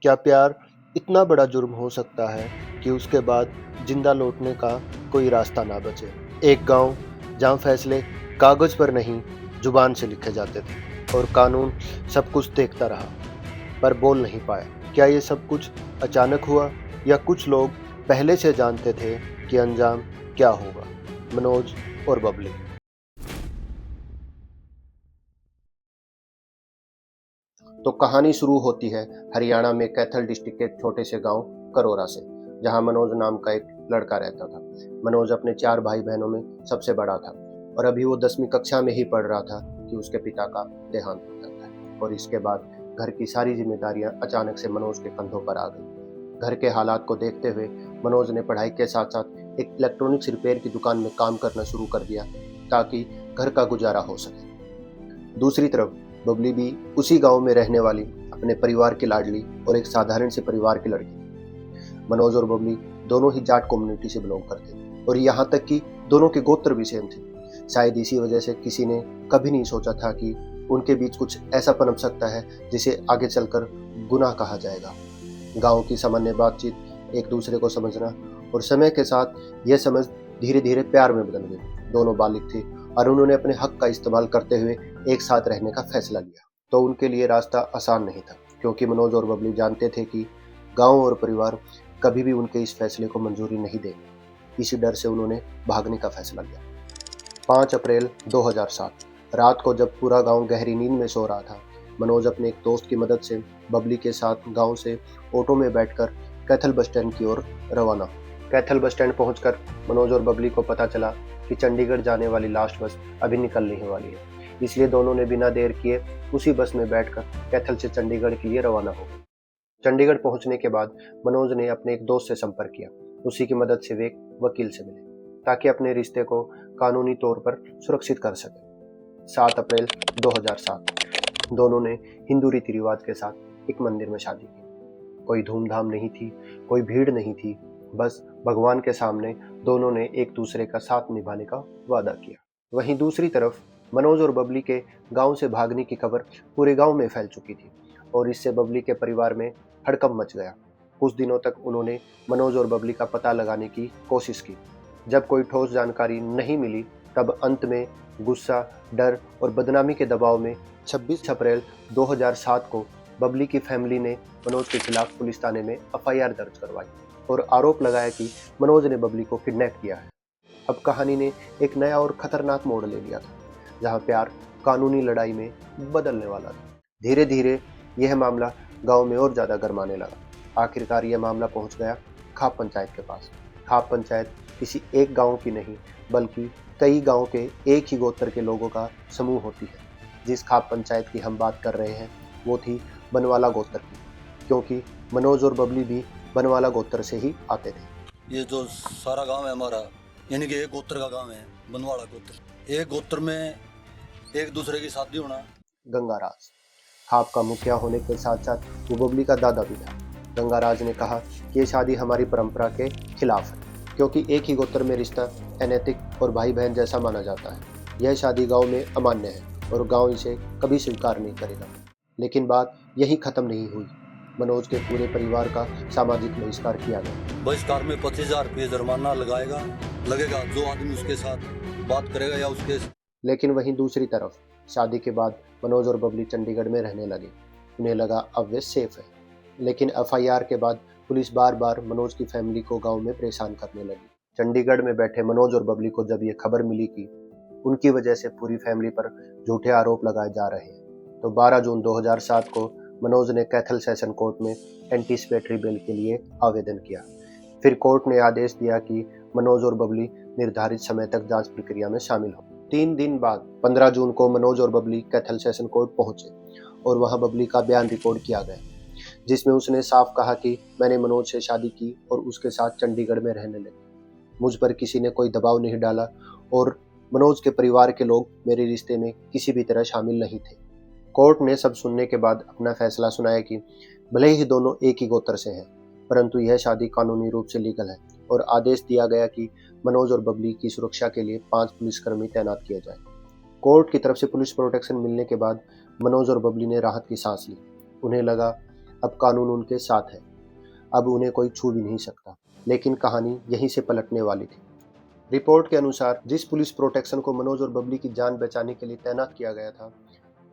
क्या प्यार इतना बड़ा जुर्म हो सकता है कि उसके बाद जिंदा लौटने का कोई रास्ता ना बचे? एक गांव जहां फैसले कागज पर नहीं जुबान से लिखे जाते थे और कानून सब कुछ देखता रहा पर बोल नहीं पाया। क्या ये सब कुछ अचानक हुआ या कुछ लोग पहले से जानते थे कि अंजाम क्या होगा? मनोज और बबली। तो कहानी शुरू होती है हरियाणा में कैथल डिस्ट्रिक्ट के एक छोटे से गांव करोरा से, जहां मनोज नाम का एक लड़का रहता था। मनोज अपने 4 भाई बहनों में सबसे बड़ा था और अभी वो 10वीं कक्षा में ही पढ़ रहा था कि उसके पिता का देहांत हो जाता है और इसके बाद घर की सारी जिम्मेदारियां अचानक से मनोज के कंधों पर आ गई। घर के हालात को देखते हुए मनोज ने पढ़ाई के साथ साथ एक इलेक्ट्रॉनिक्स रिपेयर की दुकान में काम करना शुरू कर दिया ताकि घर का गुजारा हो सके। दूसरी तरफ बबली भी उसी गांव में रहने वाली अपने परिवार की लाडली और एक साधारण से परिवार की लड़की। मनोज और बबली दोनों ही जाट कम्युनिटी से बिलोंग करते थे और यहाँ तक कि दोनों के गोत्र भी सेम थे। शायद इसी वजह से किसी ने कभी नहीं सोचा था कि उनके बीच कुछ ऐसा पनप सकता है जिसे आगे चलकर गुनाह कहा जाएगा। गांव की सामान्य बातचीत, एक दूसरे को समझना और समय के साथ यह समझ धीरे धीरे प्यार में बदल गई। दोनों बालिग थे और उन्होंने अपने हक का इस्तेमाल करते हुए एक साथ रहने का फैसला लिया। तो उनके लिए रास्ता आसान नहीं था क्योंकि मनोज और बबली जानते थे कि गांव और परिवार कभी भी उनके इस फैसले को मंजूरी नहीं देंगे। इसी डर से उन्होंने भागने का फैसला लिया। 5 अप्रैल 2007 रात को जब पूरा गांव गहरी नींद में सो रहा था, मनोज अपने एक दोस्त की मदद से बबली के साथ गांव से ऑटो में बैठकर कैथल बस स्टैंड की ओर रवाना। कैथल बस स्टैंड पहुंचकर मनोज और बबली को पता चला कि चंडीगढ़ जाने वाली लास्ट बस अभी निकलने ही वाली है, इसलिए दोनों ने बिना देर किए उसी बस में बैठकर कैथल से चंडीगढ़ के लिए रवाना हो गए। चंडीगढ़ पहुंचने के बाद मनोज ने अपने एक दोस्त से संपर्क किया। उसी की मदद से वे एक वकील से मिले ताकि अपने रिश्ते को कानूनी तौर पर सुरक्षित कर सके। 7 अप्रैल 2007 दोनों ने हिंदू रीति रिवाज के साथ एक मंदिर में शादी की। कोई धूमधाम नहीं थी, कोई भीड़ नहीं थी, बस भगवान के सामने दोनों ने एक दूसरे का साथ निभाने का वादा किया। वहीं दूसरी तरफ मनोज और बबली के गांव से भागने की खबर पूरे गांव में फैल चुकी थी और इससे बबली के परिवार में हड़कंप मच गया। कुछ दिनों तक उन्होंने मनोज और बबली का पता लगाने की कोशिश की। जब कोई ठोस जानकारी नहीं मिली तब अंत में गुस्सा, डर और बदनामी के दबाव में 26 अप्रैल 2007 को बबली की फैमिली ने मनोज के खिलाफ पुलिस थाने में एफआईआर दर्ज करवाई और आरोप लगाया कि मनोज ने बबली को किडनैप किया है। अब कहानी ने एक नया और खतरनाक मोड़ ले लिया था, जहां प्यार कानूनी लड़ाई में बदलने वाला था। धीरे धीरे यह मामला गांव में और ज्यादा गरमाने लगा। आखिरकार यह मामला पहुंच गया खाप पंचायत के पास। खाप पंचायत किसी एक गांव की नहीं बल्कि कई गांव के एक ही गोत्र के लोगों का समूह होती है। जिस खाप पंचायत की हम बात कर रहे हैं वो थी बनवाला गोत्र की, क्योंकि मनोज और बबली भी बनवाला गोत्र से ही आते थे। ये जो सारा गांव है हमारा, यानी कि एक गोत्र का गांव है, बनवाड़ा गोत्र। एक गोत्र में एक दूसरे की शादी होना। गंगाराज खाप का मुखिया होने के साथ साथ वो बबली का दादा भी था। गंगाराज ने कहा कि ये शादी हमारी परंपरा के खिलाफ है क्योंकि एक ही गोत्र में रिश्ता अनैतिक और भाई बहन जैसा माना जाता है। यह शादी गांव में अमान्य है और गांव इसे कभी स्वीकार नहीं करेगा। लेकिन बात यही खत्म नहीं हुई। मनोज के पूरे परिवार का सामाजिक बहिष्कार किया गया। बहिष्कार में 25,000 रुपये जुर्माना लगेगा जो आदमी उसके साथ बात करेगा या उसके। लेकिन वहीं दूसरी तरफ शादी के बाद मनोज और बबली चंडीगढ़ में रहने लगे। उन्हें लगा अब वे सेफ है। लेकिन एफआईआर के बाद पुलिस बार बार मनोज की फैमिली को गांव में परेशान करने लगी। चंडीगढ़ में बैठे मनोज और बबली को जब ये खबर मिली कि उनकी वजह से पूरी फैमिली पर झूठे आरोप लगाए जा रहे हैं, तो 12 जून 2007 को मनोज ने कैथल सेशन कोर्ट में एंटीसिपेटरी बेल के लिए आवेदन किया। फिर कोर्ट ने आदेश दिया कि मनोज और बबली निर्धारित समय तक जांच प्रक्रिया में शामिल हो। 3 दिन बाद 15 जून को मनोज और बबली कैथल सेशन कोर्ट पहुंचे और वहां बबली का बयान रिकॉर्ड किया गया, जिसमें उसने साफ कहा कि मैंने मनोज से शादी की और उसके साथ चंडीगढ़ में रहने लगी। मुझ पर किसी ने कोई दबाव नहीं डाला और मनोज के परिवार के लोग मेरे रिश्ते में किसी भी तरह शामिल नहीं थे। कोर्ट ने सब सुनने के बाद अपना फैसला सुनाया कि भले ही दोनों एक ही गोत्र से हैं, परंतु यह शादी कानूनी रूप से लीगल है और आदेश दिया गया कि मनोज और बबली की सुरक्षा के लिए 5 पुलिसकर्मी तैनात किए जाए। कोर्ट की तरफ से पुलिस प्रोटेक्शन मिलने के बाद मनोज और बबली ने राहत की सांस ली। उन्हें लगा अब कानून उनके साथ है, अब उन्हें कोई छू भी नहीं सकता। लेकिन कहानी यहीं से पलटने वाली थी। रिपोर्ट के अनुसार जिस पुलिस प्रोटेक्शन को मनोज और बबली की जान बचाने के लिए तैनात किया गया था,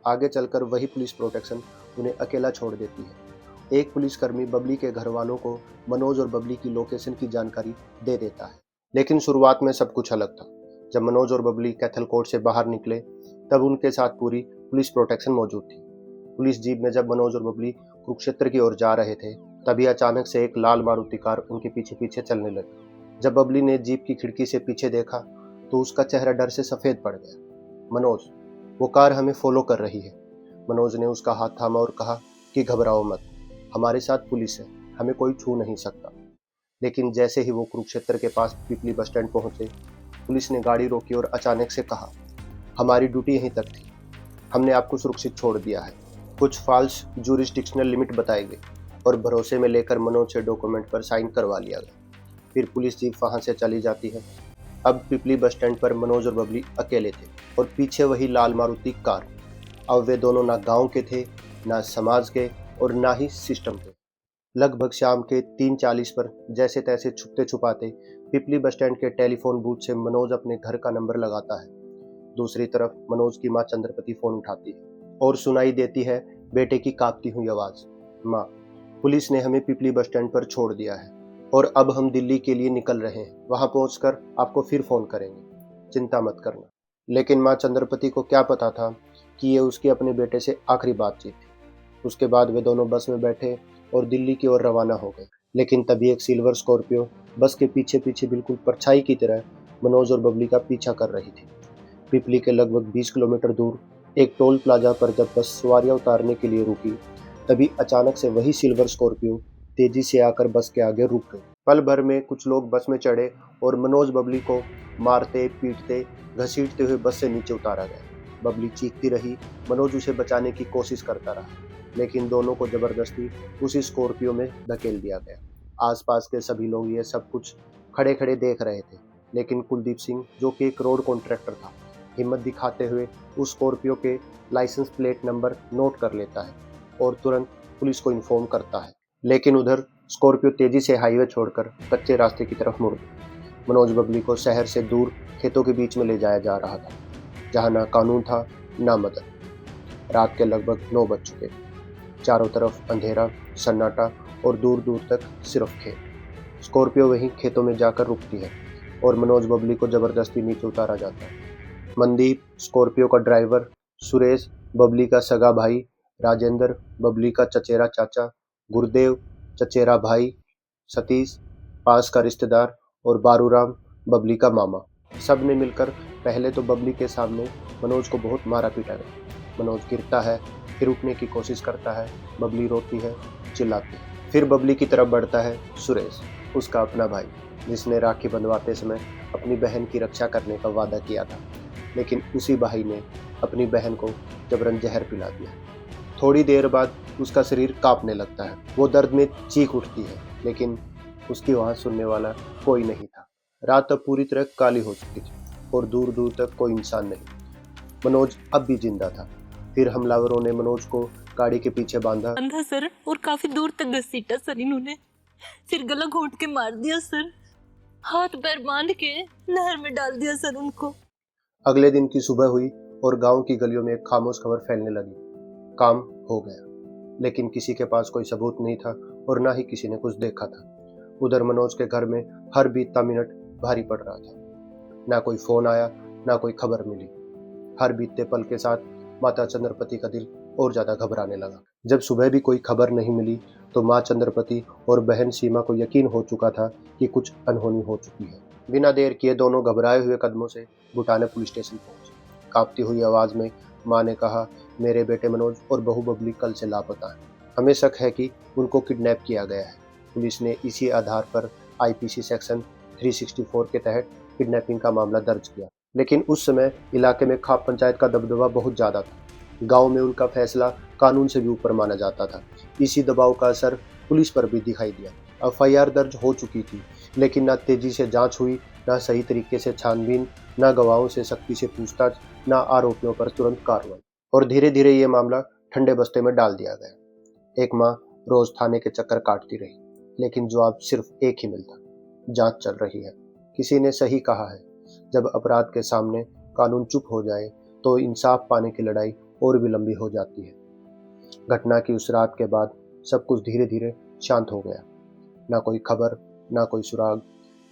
आगे चलकर वही पुलिस प्रोटेक्शन उन्हें अकेला छोड़ देती है। एक पुलिसकर्मी बबली के घर वालों को मनोज और बबली की लोकेशन की जानकारी दे देता है। लेकिन शुरुआत में सब कुछ अलग था। जब मनोज और बबली कैथल कोर्ट से बाहर निकले, तब उनके साथ पूरी पुलिस प्रोटेक्शन मौजूद थी। पुलिस जीप में जब मनोज और बबली कुरुक्षेत्र की ओर जा रहे थे, तभी अचानक से एक लाल मारुति कार उनके पीछे पीछे चलने लगी। जब बबली ने जीप की खिड़की से पीछे देखा, तो उसका चेहरा डर से सफेद पड़ गया। मनोज, वो कार हमें फॉलो कर रही है। मनोज ने उसका हाथ थामा और कहा कि घबराओ मत, हमारे साथ पुलिस है, हमें कोई छू नहीं सकता। लेकिन जैसे ही वो कुरुक्षेत्र के पास पिपली बस स्टैंड पहुंचे, पुलिस ने गाड़ी रोकी और अचानक से कहा, हमारी ड्यूटी यहीं तक थी, हमने आपको सुरक्षित छोड़ दिया है। कुछ फॉल्स ज्यूरिसडिक्शनल लिमिट बताई गई और भरोसे में लेकर मनोज से डॉक्यूमेंट पर साइन करवा लिया गया। फिर पुलिस जीप वहां से चली जाती है। अब पिपली बस स्टैंड पर मनोज और बबली अकेले थे और पीछे वही लाल मारुति कार। अब वे दोनों ना गांव के थे, ना समाज के और ना ही सिस्टम के। लगभग शाम के 3:40 पर जैसे तैसे छुपते छुपाते पिपली बस स्टैंड के टेलीफोन बूथ से मनोज अपने घर का नंबर लगाता है। दूसरी तरफ मनोज की मां चंद्रपति फोन उठाती है और सुनाई देती है बेटे की कांपती हुई आवाज, मां, पुलिस ने हमें पिपली बस स्टैंड पर छोड़ दिया है और अब हम दिल्ली के लिए निकल रहे हैं, वहां पहुंचकर आपको फिर फोन करेंगे, चिंता मत करना। लेकिन मां चंद्रपति को क्या पता था कि ये उसके अपने बेटे से आखिरी बातचीत थी। उसके बाद वे दोनों बस में बैठे और दिल्ली की ओर रवाना हो गए। लेकिन तभी एक सिल्वर स्कॉर्पियो बस के पीछे पीछे बिल्कुल परछाई की तरह मनोज और बबली का पीछा कर रही थी। पिपली के लगभग 20 किलोमीटर दूर एक टोल प्लाजा पर जब बस सवारियां उतारने के लिए रुकी, तभी अचानक से वही सिल्वर स्कॉर्पियो तेजी से आकर बस के आगे रुक गई। पल भर में कुछ लोग बस में चढ़े और मनोज बबली को मारते पीटते घसीटते हुए बस से नीचे उतारा गया। बबली चीखती रही, मनोज उसे बचाने की कोशिश करता रहा, लेकिन दोनों को जबरदस्ती उसी स्कॉर्पियो में धकेल दिया गया। आसपास के सभी लोग ये सब कुछ खड़े खड़े देख रहे थे, लेकिन कुलदीप सिंह, जो कि एक रोड कॉन्ट्रैक्टर था, हिम्मत दिखाते हुए उस स्कॉर्पियो के लाइसेंस प्लेट नंबर नोट कर लेता है और तुरंत पुलिस को इन्फॉर्म करता है। लेकिन उधर स्कॉर्पियो तेजी से हाईवे छोड़कर कच्चे रास्ते की तरफ मुड़ गई। मनोज बबली को शहर से दूर खेतों के बीच में ले जाया जा रहा था, जहां ना कानून था ना मदद। रात के लगभग 9 बज चुके, चारों तरफ अंधेरा, सन्नाटा और दूर दूर तक सिर्फ खेत। स्कॉर्पियो वहीं खेतों में जाकर रुकती है और मनोज बबली को जबरदस्ती नीचे उतारा जाता है। मनदीप, स्कॉर्पियो का ड्राइवर, सुरेश, बबली का सगा भाई, राजेंद्र, बबली का चचेरा चाचा, गुरुदेव, चचेरा भाई, सतीश, पास का रिश्तेदार और बारूराम, बबली का मामा, सब ने मिलकर पहले तो बबली के सामने मनोज को बहुत मारा पीटा गया। मनोज गिरता है, फिर उठने की कोशिश करता है, बबली रोती है, चिल्लाती है। फिर बबली की तरफ बढ़ता है सुरेश, उसका अपना भाई, जिसने राखी बंधवाते समय अपनी बहन की रक्षा करने का वादा किया था, लेकिन उसी भाई ने अपनी बहन को जबरन जहर पिला दिया। थोड़ी देर बाद उसका शरीर कांपने लगता है, वो दर्द में चीख उठती है, लेकिन उसकी वहां सुनने वाला कोई नहीं था। रात अब पूरी तरह काली हो चुकी थी और दूर दूर तक कोई इंसान नहीं। मनोज अब भी जिंदा था। फिर हमलावरों ने मनोज को गाड़ी के पीछे बांधा सर और काफी दूर तक घसीटा सर इन्होंने, फिर गला घोंट के मार दिया सर, हाथ पैर बांध के नहर में डाल दिया सर उनको। अगले दिन की सुबह हुई और गांव की गलियों में एक खामोश खबर फैलने लगी, काम हो गया। लेकिन किसी के पास कोई सबूत नहीं था और ना ही किसी ने कुछ देखा था। उधर मनोज के घर में हर बीतता मिनट भारी पड़ रहा था। ना कोई फोन आया, ना कोई खबर मिली। हर बीतते पल के साथ माता चंद्रपति का दिल और ज्यादा घबराने लगा। जब सुबह भी कोई खबर नहीं मिली, तो माँ चंद्रपति और बहन सीमा को यकीन हो चुका था कि कुछ अनहोनी हो चुकी है। बिना देर किए दोनों घबराए हुए कदमों से बुटाने पुलिस स्टेशन पहुंचे। कांपती हुई आवाज में माँ ने कहा, मेरे बेटे मनोज और बहू बबली कल से लापता हैं। हमें शक है कि उनको किडनैप किया गया है। पुलिस ने इसी आधार पर आईपीसी सेक्शन 364 के तहत किडनैपिंग का मामला दर्ज किया। लेकिन उस समय इलाके में खाप पंचायत का दबदबा बहुत ज्यादा था। गांव में उनका फैसला कानून से भी ऊपर माना जाता था। इसी दबाव का असर पुलिस पर भी दिखाई दिया। एफआईआर दर्ज हो चुकी थी, लेकिन ना तेजी से जांच हुई, ना सही तरीके से छानबीन, ना गवाहों से सख्ती से पूछताछ, ना आरोपियों पर तुरंत कार्रवाई। और धीरे धीरे ये मामला ठंडे बस्ते में डाल दिया गया। एक माँ रोज थाने के चक्कर काटती रही, लेकिन जवाब सिर्फ एक ही मिलता, जांच चल रही है। किसी ने सही कहा है, जब अपराध के सामने कानून चुप हो जाए तो इंसाफ पाने की लड़ाई और भी लंबी हो जाती है। घटना की उस रात के बाद सब कुछ धीरे धीरे शांत हो गया। ना कोई खबर, ना कोई सुराग,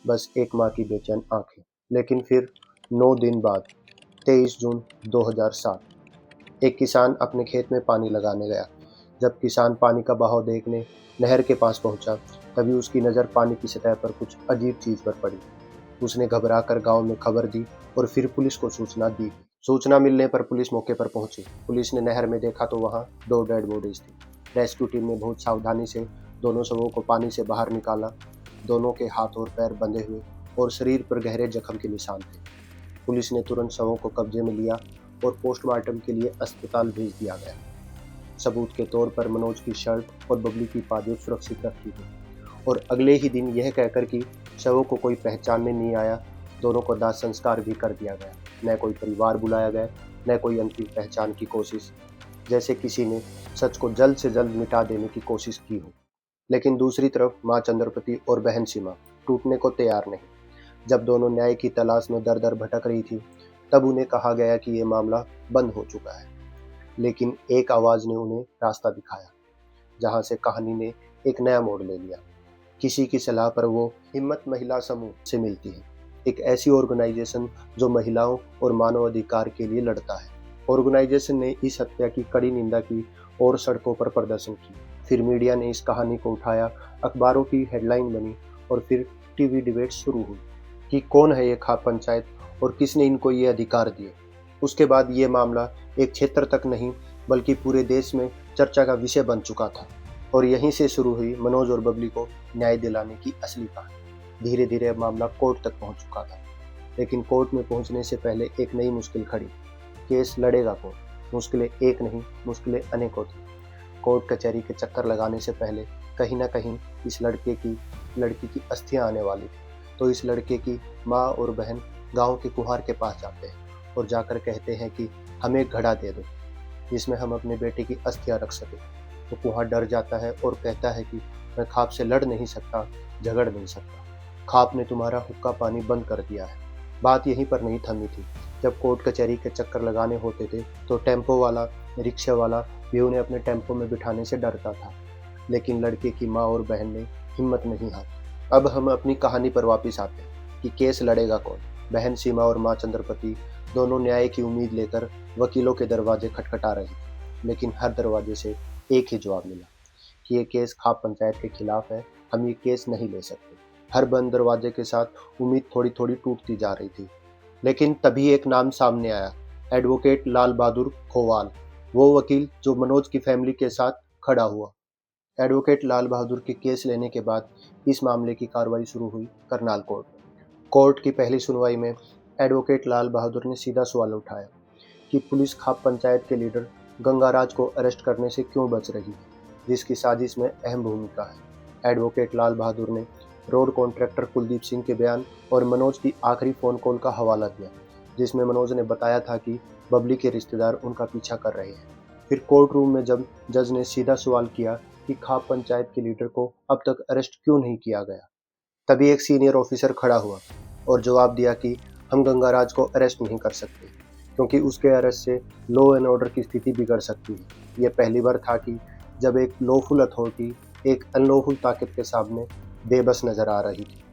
बस एक माँ की बेचैन आंखें। लेकिन फिर 9 दिन बाद 23 जून 2007 एक किसान अपने खेत में पानी लगाने गया। जब किसान पानी का बहाव देखने नहर के पास पहुंचा, तभी उसकी नज़र पानी की सतह पर कुछ अजीब चीज पर पड़ी। उसने घबराकर गांव में खबर दी और फिर पुलिस को सूचना दी। सूचना मिलने पर पुलिस मौके पर पहुंची। पुलिस ने नहर में देखा तो वहां 2 डेड बॉडीज थी। रेस्क्यू टीम ने बहुत सावधानी से दोनों शवों को पानी से बाहर निकाला। दोनों के हाथ और पैर बंधे हुए और शरीर पर गहरे जख्म के निशान थे। पुलिस ने तुरंत शवों को कब्जे में लिया और पोस्टमार्टम के लिए अस्पताल भेज दिया गया। सबूत के तौर पर मनोज की शर्ट और बबली की पाजेब सुरक्षित रखी गई और अगले ही दिन यह कहकर कि शवों को कोई पहचानने नहीं आया, दोनों को दाह संस्कार भी कर दिया गया। न कोई परिवार बुलाया गया, न कोई अंतिम पहचान की कोशिश, जैसे किसी ने सच को जल्द से जल्द मिटा देने की कोशिश की हो। लेकिन दूसरी तरफ माँ चंद्रपति और बहन सीमा टूटने को तैयार नहीं। जब दोनों न्याय की तलाश में दर दर भटक रही थी, तब उन्हें कहा गया कि ये मामला बंद हो चुका है। लेकिन एक आवाज ने उन्हें रास्ता दिखाया, जहां से कहानी ने एक नया मोड़ ले लिया। किसी की सलाह पर वो हिम्मत महिला समूह से मिलती है, एक ऐसी ऑर्गेनाइजेशन जो महिलाओं और मानवाधिकार के लिए लड़ता है। ऑर्गेनाइजेशन ने इस हत्या की कड़ी निंदा की और सड़कों पर प्रदर्शन की। फिर मीडिया ने इस कहानी को उठाया, अखबारों की हेडलाइन बनी और फिर टीवी डिबेट शुरू हुई कि कौन है ये खाप पंचायत और किसने इनको ये अधिकार दिए। उसके बाद ये मामला एक क्षेत्र तक नहीं बल्कि पूरे देश में चर्चा का विषय बन चुका था और यहीं से शुरू हुई मनोज और बबली को न्याय दिलाने की असली कहानी। धीरे धीरे मामला कोर्ट तक पहुंच चुका था, लेकिन कोर्ट में पहुंचने से पहले एक नई मुश्किल खड़ी। केस लड़ेगा कौन? मुश्किलें एक नहीं, मुश्किलें अनेकों थी। कोर्ट कचहरी के चक्कर लगाने से पहले कहीं ना कहीं इस लड़की की अस्थियां आने वाली थी। तो इस लड़के की माँ और बहन गांव के कुहार के पास जाते हैं और जाकर कहते हैं कि हमें एक घड़ा दे दो जिसमें हम अपने बेटे की अस्थियां रख सकें। तो कुहार डर जाता है और कहता है कि मैं खाप से लड़ नहीं सकता, झगड़ नहीं सकता। खाप ने तुम्हारा हुक्का पानी बंद कर दिया है। बात यहीं पर नहीं थमी थी। जब कोर्ट कचहरी के चक्कर लगाने होते थे तो टेम्पो वाला, रिक्शा वाला भी उन्हें अपने टेम्पो में बिठाने से डरता था, लेकिन लड़के की माँ और बहन ने हिम्मत नहीं हारी। अब हम अपनी कहानी पर वापस आते हैं कि केस लड़ेगा कौन। बहन सीमा और माँ चंद्रपति दोनों न्याय की उम्मीद लेकर वकीलों के दरवाजे खटखटा रहे थे, लेकिन हर दरवाजे से एक ही जवाब मिला कि ये केस खाप पंचायत के खिलाफ है, हम ये केस नहीं ले सकते। हर बंद दरवाजे के साथ उम्मीद थोड़ी थोड़ी टूटती जा रही थी। लेकिन तभी एक नाम सामने आया, एडवोकेट लाल बहादुर खोवाल, वो वकील जो मनोज की फैमिली के साथ खड़ा हुआ। एडवोकेट लाल बहादुर के केस लेने के बाद इस मामले की कार्रवाई शुरू हुई करनाल कोर्ट में। कोर्ट की पहली सुनवाई में एडवोकेट लाल बहादुर ने सीधा सवाल उठाया कि पुलिस खाप पंचायत के लीडर गंगाराज को अरेस्ट करने से क्यों बच रही है, जिसकी साजिश में अहम भूमिका है। एडवोकेट लाल बहादुर ने रोड कॉन्ट्रैक्टर कुलदीप सिंह के बयान और मनोज की आखिरी फ़ोन कॉल का हवाला दिया, जिसमें मनोज ने बताया था कि बबली के रिश्तेदार उनका पीछा कर रहे हैं। फिर कोर्ट रूम में जब जज ने सीधा सवाल किया कि खाप पंचायत के लीडर को अब तक अरेस्ट क्यों नहीं किया गया, तभी एक सीनियर ऑफिसर खड़ा हुआ और जवाब दिया कि हम गंगाराज को अरेस्ट नहीं कर सकते क्योंकि उसके अरेस्ट से लॉ एंड ऑर्डर की स्थिति बिगड़ सकती है। यह पहली बार था कि जब एक लॉफुल अथॉरिटी एक अनलॉफुल ताकत के सामने बेबस नजर आ रही थी।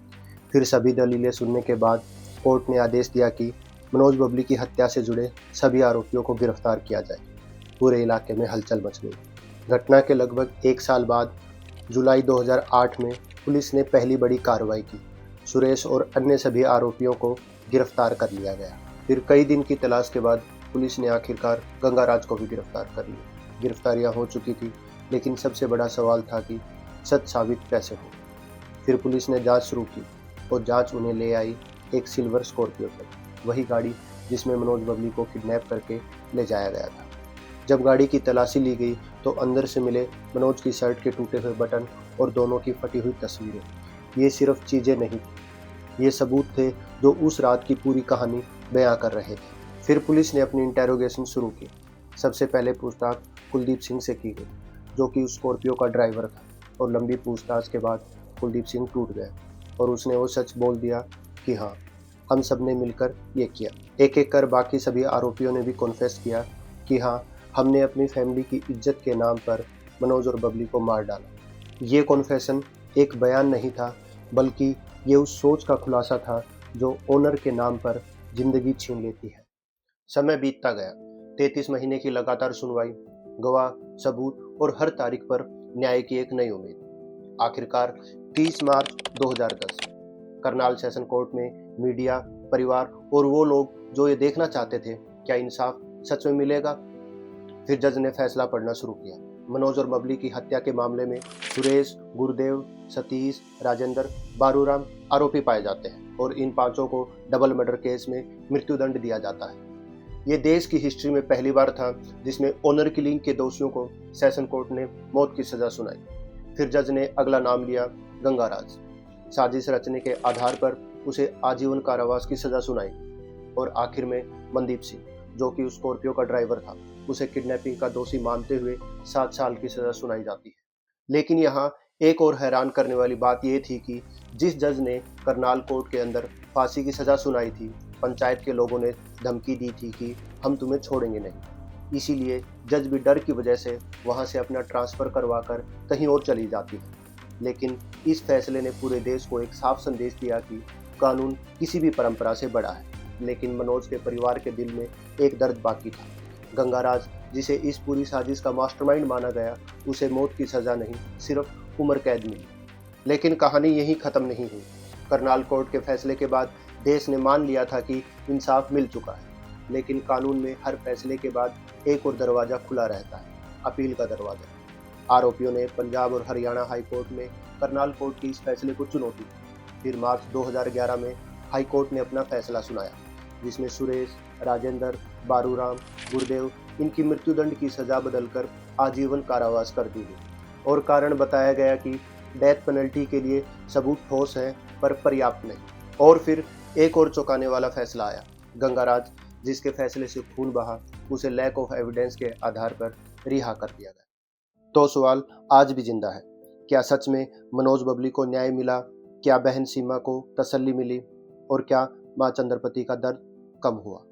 फिर सभी दलीलें सुनने के बाद कोर्ट ने आदेश दिया कि मनोज बबली की हत्या से जुड़े सभी आरोपियों को गिरफ्तार किया जाए। पूरे इलाके में हलचल मच गई। घटना के लगभग 1 साल बाद जुलाई 2008 में पुलिस ने पहली बड़ी कार्रवाई की। सुरेश और अन्य सभी आरोपियों को गिरफ्तार कर लिया गया। फिर कई दिन की तलाश के बाद पुलिस ने आखिरकार गंगाराज को भी गिरफ्तार कर लिया। गिरफ्तारियां हो चुकी थी, लेकिन सबसे बड़ा सवाल था कि सच साबित कैसे हो। फिर पुलिस ने जांच शुरू की और जांच उन्हें ले आई एक सिल्वर स्कॉर्पियो पर, वही गाड़ी जिसमें मनोज बबली को किडनैप करके ले जाया गया था। जब गाड़ी की तलाशी ली गई तो अंदर से मिले मनोज की शर्ट के टूटे हुए बटन और दोनों की फटी हुई तस्वीरें। ये सिर्फ चीज़ें नहीं, ये सबूत थे जो उस रात की पूरी कहानी बयां कर रहे थे। फिर पुलिस ने अपनी इंटेरोगेशन शुरू की। सबसे पहले पूछताछ कुलदीप सिंह से की गई। जो कि उस स्कॉर्पियो का ड्राइवर था, और लंबी पूछताछ के बाद कुलदीप सिंह टूट गया और उसने वो सच बोल दिया कि हाँ, हम सब ने मिलकर ये किया। एक एक कर बाकी सभी आरोपियों ने भी कॉन्फेस किया कि हाँ, हमने अपनी फैमिली की इज्जत के नाम पर मनोज और बबली को मार डाला। ये कॉन्फेशन एक बयान नहीं था, बल्कि ये उस सोच का खुलासा था जो ओनर के नाम पर जिंदगी छीन लेती है। समय बीतता गया। 33 महीने की लगातार सुनवाई, गवाह, सबूत और हर तारीख पर न्याय की एक नई उम्मीद। आखिरकार 30 मार्च 2010 करनाल सेशन कोर्ट में मीडिया, परिवार और वो लोग जो ये देखना चाहते थे क्या इंसाफ सच में मिलेगा। फिर जज ने फैसला पढ़ना शुरू किया। मनोज और बबली की हत्या के मामले में सुरेश, गुरुदेव, सतीश, राजेंद्र, बारूराम आरोपी पाए जाते हैं और इन पांचों को डबल मर्डर केस में मृत्युदंड दिया जाता है। ये देश की हिस्ट्री में पहली बार था जिसमें ऑनर किलिंग के दोषियों को सेशन कोर्ट ने मौत की सजा सुनाई। फिर जज ने अगला नाम लिया गंगाराज। साजिश रचने के आधार पर उसे आजीवन कारावास की सजा सुनाई और आखिर में मनदीप सिंह, जो कि उस स्कॉर्पियो का ड्राइवर था, उसे किडनैपिंग का दोषी मानते हुए 7 साल की सजा सुनाई जाती है। लेकिन यहाँ एक और हैरान करने वाली बात यह थी कि जिस जज ने करनाल कोर्ट के अंदर फांसी की सजा सुनाई थी, पंचायत के लोगों ने धमकी दी थी कि हम तुम्हें छोड़ेंगे नहीं। इसीलिए जज भी डर की वजह से वहां से अपना ट्रांसफर करवाकर कहीं और चली जाती है। लेकिन इस फैसले ने पूरे देश को एक साफ संदेश दिया कि कानून किसी भी परंपरा से बड़ा है। लेकिन मनोज के परिवार के दिल में एक दर्द बाकी था। गंगाराज, जिसे इस पूरी साजिश का मास्टरमाइंड माना गया, उसे मौत की सजा नहीं, सिर्फ उम्र कैद मिली। लेकिन कहानी यहीं खत्म नहीं हुई। करनाल कोर्ट के फैसले के बाद देश ने मान लिया था कि इंसाफ मिल चुका है। लेकिन कानून में हर फैसले के बाद एक और दरवाजा खुला रहता है, अपील का दरवाजा। आरोपियों ने पंजाब और हरियाणा हाई कोर्ट में करनाल कोर्ट के इस फैसले को चुनौती दी। फिर मार्च 2011 में हाई कोर्ट ने अपना फैसला सुनाया, जिसमें सुरेश, राजेंद्र, बारूराम, गुरुदेव इनकी मृत्युदंड की सजा बदलकर आजीवन कारावास कर दी गई और कारण बताया गया कि डेथ पेनल्टी के लिए सबूत ठोस हैं पर पर्याप्त नहीं। और फिर एक और चौंकाने वाला फैसला आया। गंगाराज, जिसके फैसले से खून बहा, उसे लैक ऑफ एविडेंस के आधार पर रिहा कर दिया गया। तो सवाल आज भी जिंदा है, क्या सच में मनोज बबली को न्याय मिला? क्या बहन सीमा को तसल्ली मिली? और क्या मां चंद्रपति का दर्द कम हुआ?